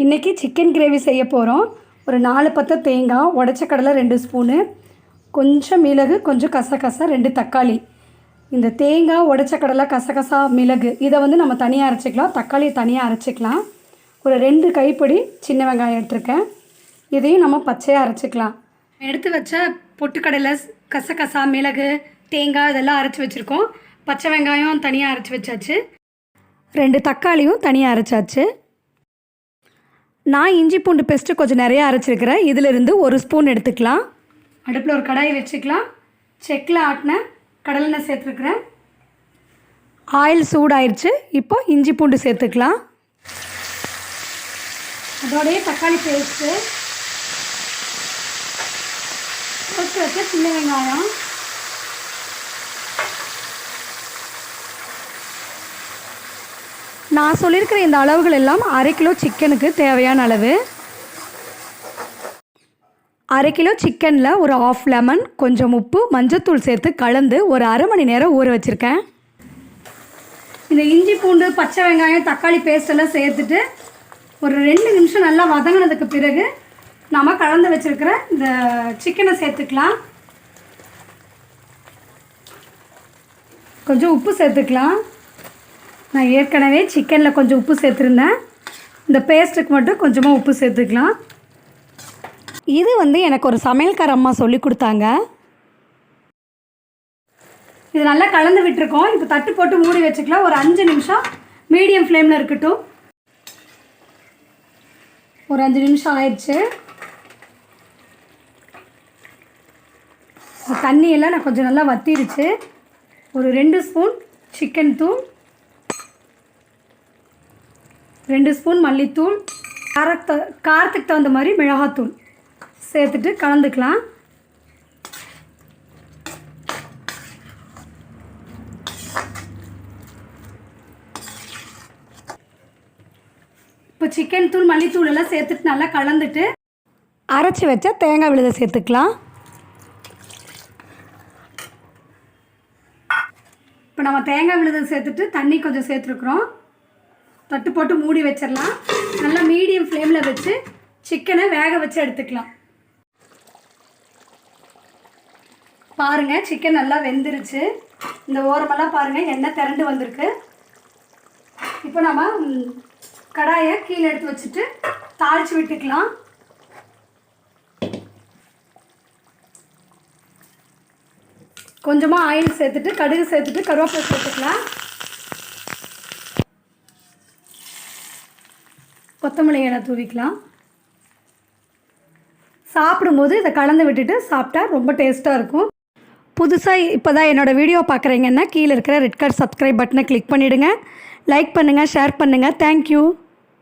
இன்றைக்கி chicken gravy செய்ய போகிறோம். ஒரு 4 பத்த தேங்காய், உடைச்ச கடலை 2 ஸ்பூனு, கொஞ்சம் மிளகு, கொஞ்சம் கசகசா, 2 தக்காளி. இந்த தேங்காய், உடைச்ச கடலை, கசகசா, மிளகு இதை வந்து நம்ம தனியாக அரைச்சிக்கலாம். தக்காளியை தனியாக அரைச்சிக்கலாம். ஒரு 2 கைப்பிடி சின்ன வெங்காயம் எடுத்துருக்கேன். இதையும் நம்ம பச்சையாக அரைச்சிக்கலாம். எடுத்து வச்ச பொட்டுக்கடலை, கசகசா, மிளகு, தேங்காய் இதெல்லாம் அரைச்சி வச்சுருக்கோம். பச்சை வெங்காயம் தனியாக அரைச்சி வச்சாச்சு. 2 தக்காளியும் தனியாக அரைச்சாச்சு. நான் இஞ்சி பூண்டு பேஸ்ட்டு கொஞ்சம் நிறையா அரைச்சிருக்கிறேன். இதிலிருந்து 1 ஸ்பூன் எடுத்துக்கலாம். அடுப்பில் ஒரு கடாயை வச்சுக்கலாம். செக்கில் ஆட்டின கடலெண்ணெய் சேர்த்துருக்குறேன். ஆயில் சூடாயிருச்சு. இப்போ இஞ்சி பூண்டு சேர்த்துக்கலாம். அதோடைய தக்காளி பேஸ்ட்டு, போட்டு வச்ச சின்ன வெங்காயம், நான் சொல்லியிருக்கிற இந்த அளவுகள் எல்லாம் 1/2 கிலோ சிக்கனுக்கு தேவையான அளவு. 1/2 கிலோ சிக்கனில் ஒரு 1/2 லெமன், கொஞ்சம் உப்பு, மஞ்சத்தூள் சேர்த்து கலந்து ஒரு அரை மணி நேரம் ஊற வச்சுருக்கேன். இந்த இஞ்சி பூண்டு, பச்சை வெங்காயம், தக்காளி பேஸ்டெல்லாம் சேர்த்துட்டு ஒரு 2 நிமிஷம் நல்லா வதங்கினதுக்கு பிறகு நம்ம கலந்து வச்சுருக்கிற இந்த சிக்கனை சேர்த்துக்கலாம். கொஞ்சம் உப்பு சேர்த்துக்கலாம். நான் ஏற்கனவே சிக்கனில் கொஞ்சம் உப்பு சேர்த்துருந்தேன். இந்த பேஸ்ட்டுக்கு மட்டும் கொஞ்சமாக உப்பு சேர்த்துக்கலாம். இது வந்து எனக்கு ஒரு சமையல்கார அம்மா சொல்லி கொடுத்தாங்க. இது நல்லா கலந்து விட்டுருக்கோம். இப்போ தட்டு போட்டு மூடி வச்சுக்கலாம். ஒரு 5 நிமிஷம் மீடியம் ஃப்ளேமில் இருக்கட்டும். ஒரு 5 நிமிஷம் ஆயிடுச்சு. தண்ணியெல்லாம் நான் கொஞ்சம் நல்லா வத்திடுச்சு. ஒரு 2 ஸ்பூன் சிக்கன் தூள், 2 ஸ்பூன் மல்லித்தூள், காரத்துக்கு தகுந்த மாதிரி மிளகாத்தூள் சேர்த்துட்டு கலந்துக்கலாம். இப்போ சிக்கன் தூள், மல்லித்தூள் எல்லாம் சேர்த்துட்டு நல்லா கலந்துட்டு அரைச்சி வச்ச தேங்காய் விழுதை சேர்த்துக்கலாம். இப்போ நம்ம தேங்காய் விழுதை சேர்த்துட்டு தண்ணி கொஞ்சம் சேர்த்துருக்குறோம். தட்டு போட்டு மூடி வச்சிடலாம். நல்லா மீடியம் ஃப்ளேமில் வச்சு சிக்கனை வேக வச்சு எடுத்துக்கலாம். பாருங்கள், சிக்கன் நல்லா வெந்துருச்சு. இந்த ஓரமெல்லாம் பாருங்கள், எண்ணெய் திரண்டு வந்திருக்கு. இப்போ நம்ம கடாயை கீழே எடுத்து வச்சுட்டு தாளித்து விட்டுக்கலாம். கொஞ்சமாக ஆயில் சேர்த்துட்டு, கடுகு சேர்த்துட்டு, கருவேப்பிலை சேர்த்துக்கலாம். கொத்தமல்லி இலை தூவிக்கலாம். சாப்பிடும்போது இதை கலந்து விட்டுட்டு சாப்பிட்டா ரொம்ப டேஸ்ட்டாக இருக்கும். புதுசாக இப்போ தான் என்னோடய வீடியோ பார்க்குறீங்கன்னா கீழே இருக்கிற ரெட் கலர் சப்ஸ்கிரைப் பட்டனை கிளிக் பண்ணிவிடுங்க. லைக் பண்ணுங்கள், ஷேர் பண்ணுங்கள். தேங்க்யூ.